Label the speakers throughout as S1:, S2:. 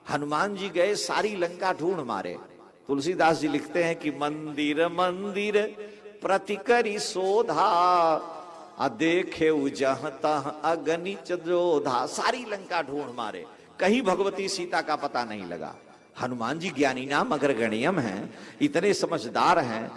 S1: हनुमान जी गए सारी लंका ढूंढ मारे। तुलसीदास जी लिखते हैं कि मंदिर मंदिर प्रतिकरी शोधा, देखे जहाँ तह अगणित जोधा। सारी लंका ढूंढ मारे, कहीं भगवती सीता का पता नहीं लगा। हनुमान जी ज्ञानी नाम अग्रगण्यम हैं, इतने समझदार हैं।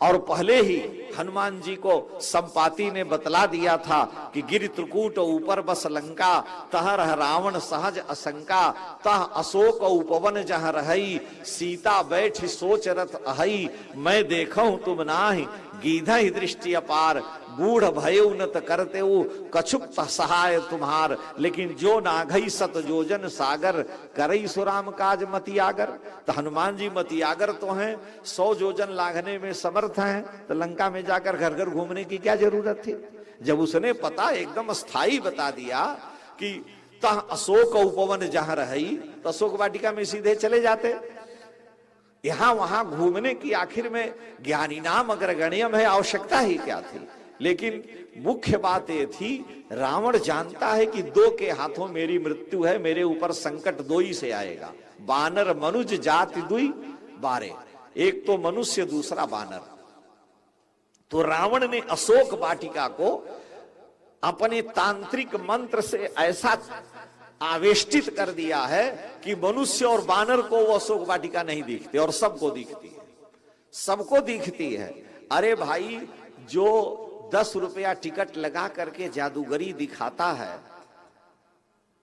S1: और पहले ही हनुमान जी को संपाति ने बतला दिया था कि गिर त्रिकूट ऊपर बस लंका, तह रह रावण सहज असंका, तह अशोक उपवन जहाँ रही, सीता बैठ सोच रथ अहई, मैं देखूं तुम नाही गीधा ही दृष्टि अपार, गूढ़ भय उन्नत करते वो कछुक सहाय तुम्हार, लेकिन जो नाघई सत जोजन सागर, करई सुराम काज मतियागर। तो हनुमान जी मतियागर तो हैं, 100 जोजन लांघने में समर्थ हैं, तो लंका में जाकर घर घर घूमने की क्या जरूरत थी। जब उसने पता एकदम स्थायी बता दिया कि तह अशोक उपवन जहां रही, तो अशोक वाटिका में सीधे चले जाते। यहां वहां घूमने की आखिर में ज्ञानी नाम अग्रगण्यम है, आवश्यकता ही क्या थी। लेकिन मुख्य बात ये थी, रावण जानता है कि 2 के हाथों मेरी मृत्यु है, मेरे ऊपर संकट 2 ही से आएगा। बानर मनुज जाति दुई बारे, एक तो मनुष्य दूसरा बानर। तो रावण ने अशोक वाटिका को अपने तांत्रिक मंत्र से ऐसा आवेष्टित कर दिया है कि मनुष्य और बानर को वो अशोक वाटिका नहीं दिखती, और सबको दिखती है, सबको दिखती है। अरे भाई, जो 10 रुपया टिकट लगा करके जादूगरी दिखाता है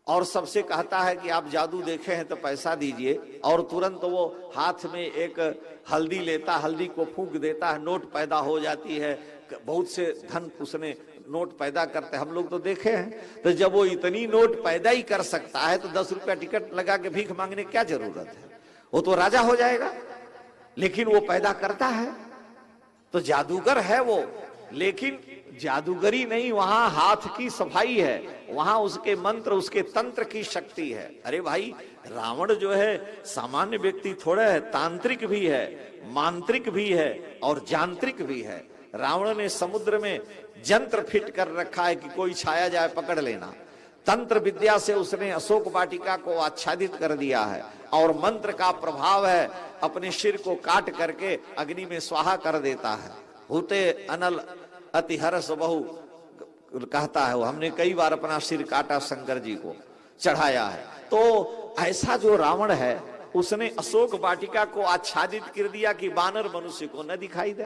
S1: और सबसे कहता है कि आप जादू देखे हैं तो पैसा दीजिए, और तुरंत वो हाथ में एक हल्दी लेता, हल्दी को फूंक देता है, नोट पैदा हो जाती है, बहुत से धन उसने नोट पैदा करते, हम लोग तो देखे हैं। तो जब वो इतनी नोट पैदा ही कर सकता है तो 10 रुपया टिकट लगा के भीख मांगने की क्या जरूरत है, वो तो राजा हो जाएगा। लेकिन वो पैदा करता है, तो जादूगर है वो। लेकिन जादूगरी नहीं, वहां हाथ की सफाई है, वहां उसके मंत्र, उसके तंत्र की शक्ति है। अरे भाई, रावण जो है सामान्य व्यक्ति थोड़ा है, तांत्रिक भी है, मांत्रिक भी है और यांत्रिक भी है। रावण ने समुद्र में यंत्र फिट कर रखा है कि कोई छाया जाए पकड़ लेना। तंत्र विद्या से उसने अशोक वाटिका को आच्छादित कर दिया है, और मंत्र का प्रभाव है, अपने सिर को काट करके अग्नि में स्वाहा कर देता है। होते अनल अति हर्ष बहु कहता है वो, हमने कई बार अपना सिर काटा, शंकर जी को चढ़ाया है। तो ऐसा जो रावण है, उसने अशोक वाटिका को आच्छादित कर दिया कि बानर मनुष्य को न दिखाई दे।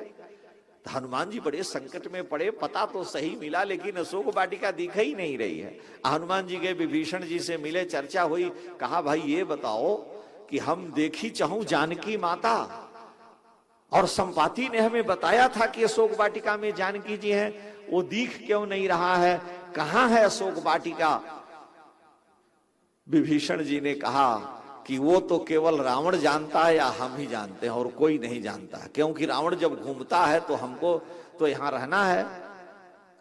S1: तो हनुमान जी बड़े संकट में पड़े, पता तो सही मिला लेकिन अशोक वाटिका दिख ही नहीं रही है। हनुमान जी गए, विभीषण जी से मिले, चर्चा हुई, कहा भाई ये बताओ कि हम देखी चाहूं जानकी माता, और संपाति ने हमें बताया था कि अशोक वाटिका में जानकी जी हैं, वो दिख क्यों नहीं रहा है, कहां है अशोक वाटिका। विभीषण जी ने कहा कि वो तो केवल रावण जानता है या हम ही जानते हैं, और कोई नहीं जानता, क्योंकि रावण जब घूमता है तो हमको तो यहां रहना है,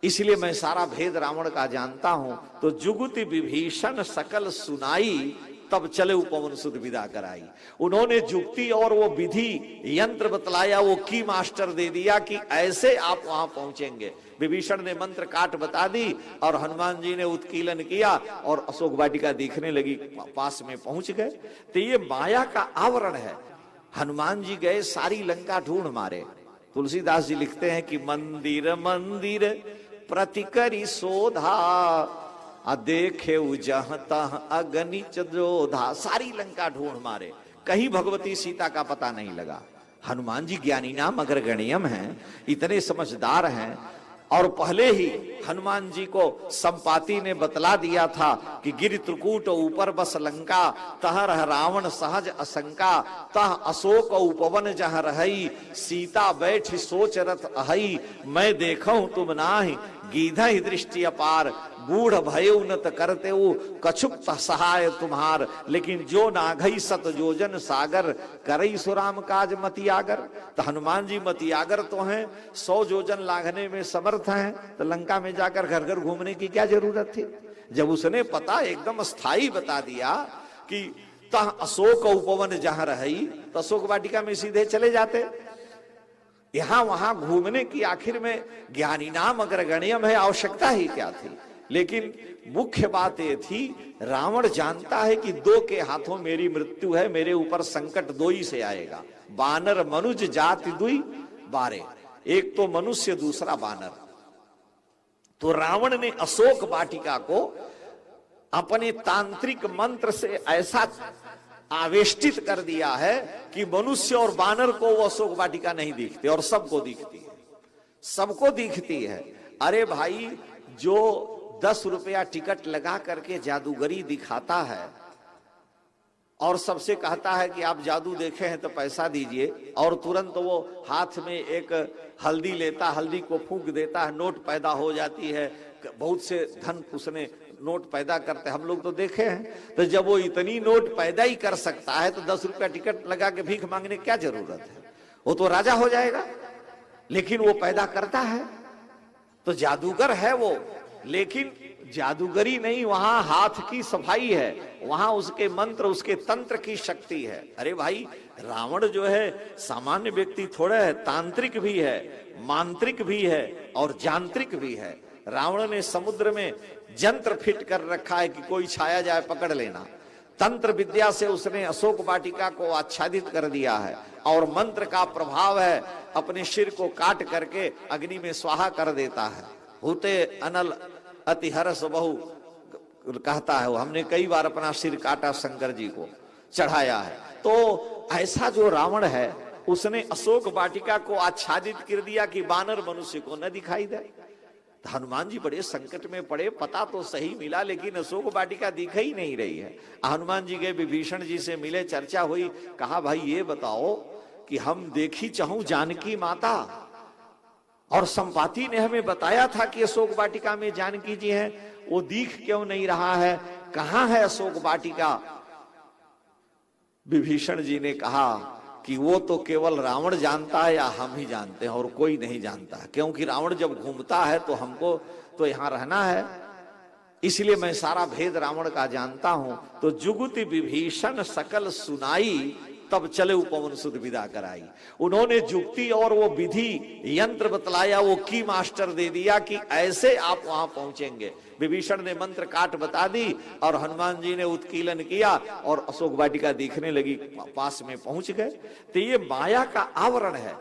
S1: इसलिए मैं सारा भेद रावण का जानता हूं। तो जुगुति विभीषण सकल सुनाई, तब चले उपवन सुध विदा कराई। उन्होंने जुक्ति और वो विधि यंत्र बतलाया, वो की मास्टर दे दिया कि ऐसे आप वहां पहुंचेंगे। विभीषण ने मंत्र काट बता दी, और हनुमान जी ने उत्कीलन किया, और अशोक वाटिका दिखने लगी, पास में पहुंच गए। तो ये माया का आवरण है। हनुमान जी गए सारी लंका ढूंढ मारे। तुलसीदास जी लिखते हैं कि मंदिर मंदिर प्रतिकरी शोधा, देखे जहाँ तह अगणित जोधा। सारी लंका ढूंढ मारे, कहीं भगवती सीता का पता नहीं लगा। हनुमान जी ज्ञानी नाम अग्रगण्यम हैं, इतने समझदार हैं। और पहले ही हनुमान जी को संपाति ने बतला दिया था कि गिर त्रिकूट ऊपर बस लंका, तह रह रावण सहज असंका, तह अशोक उपवन जहाँ रही, सीता बैठ सोच रथ अहई, मैं देखूं तुम नाही गीधा ही दृष्टि अपार, गूढ़ भय उन्नत करते वो कछुक सहाय तुम्हार, लेकिन जो नाघई सत जोजन सागर, करई सुराम काज मतियागर। तो हनुमान जी मतियागर तो हैं, 100 जोजन लांघने में समर्थ हैं, तो लंका में जाकर घर घर घूमने की क्या जरूरत थी। जब उसने पता एकदम स्थायी बता दिया कि तह अशोक उपवन जहां रही, तो अशोक वाटिका में सीधे चले जाते। यहां वहां घूमने की आखिर में ज्ञानी नाम अग्रगण्यम है, आवश्यकता ही क्या थी। लेकिन मुख्य बात ये थी, रावण जानता है कि दो के हाथों मेरी मृत्यु है, मेरे ऊपर संकट दो ही से आएगा। बानर मनुज जाति दुई बारे, एक तो मनुष्य दूसरा बानर। तो रावण ने अशोक वाटिका को अपने तांत्रिक मंत्र से ऐसा आवेष्टित कर दिया है कि मनुष्य और बानर को वो अशोक वाटिका नहीं दिखती, और सबको दिखती है, सबको दिखती है। अरे भाई, जो 10 रुपया टिकट लगा करके जादूगरी दिखाता है और सबसे कहता है कि आप जादू देखे हैं तो पैसा दीजिए, और तुरंत वो हाथ में एक हल्दी लेता, हल्दी को फूंक देता है, नोट पैदा हो जाती है, बहुत से धन उसने नोट पैदा करते हम लोग तो देखे हैं। तो जब वो इतनी नोट पैदा ही कर सकता है तो 10 रुपया टिकट लगा के भीख मांगने की क्या जरूरत है, वो तो राजा हो जाएगा। लेकिन वो पैदा करता है, तो जादूगर है वो। लेकिन जादूगरी नहीं, वहां हाथ की सफाई है, वहां उसके मंत्र, उसके तंत्र की शक्ति है। अरे भाई, रावण जो है सामान्य व्यक्ति थोड़ा है, तांत्रिक भी है, मांत्रिक भी है और यांत्रिक भी है। रावण ने समुद्र में यंत्र फिट कर रखा है कि कोई छाया जाए पकड़ लेना। तंत्र विद्या से उसने अशोक वाटिका को आच्छादित कर दिया है, और मंत्र का प्रभाव है, अपने सिर को काट करके अग्नि में स्वाहा कर देता है। होते अनल अति हर्ष बहु कहता है, हमने कई बार अपना सिर काटा, शंकर जी को चढ़ाया है। तो ऐसा जो रावण है, उसने अशोक वाटिका को आच्छादित कर दिया कि बानर मनुष्य को न दिखाई दे। हनुमान जी बड़े संकट में पड़े, पता तो सही मिला लेकिन अशोक वाटिका दिख ही नहीं रही है। हनुमान जी गए, विभीषण जी से मिले, चर्चा हुई, कहा भाई ये बताओ कि हम देखी चाहूं जानकी माता, और संपाति ने हमें बताया था कि अशोक वाटिका में जानकी जी हैं, वो दिख क्यों नहीं रहा है, कहां है अशोक वाटिका? विभीषण जी ने कहा कि वो तो केवल रावण जानता है या हम ही जानते हैं, और कोई नहीं जानता, क्योंकि रावण जब घूमता है तो हमको तो यहां रहना है, इसलिए मैं सारा भेद रावण का जानता हूं। तो जुगुति विभीषण सकल सुनाई, तब चले उपवन सुध विदा कराई। उन्होंने जुक्ति और वो विधि यंत्र बतलाया, वो की मास्टर दे दिया कि ऐसे आप वहां पहुंचेंगे। विभीषण ने मंत्र काट बता दी और हनुमान जी ने उत्कीलन किया और अशोक वाटिका दिखने लगी, पास में पहुंच गए। तो ये माया का आवरण है।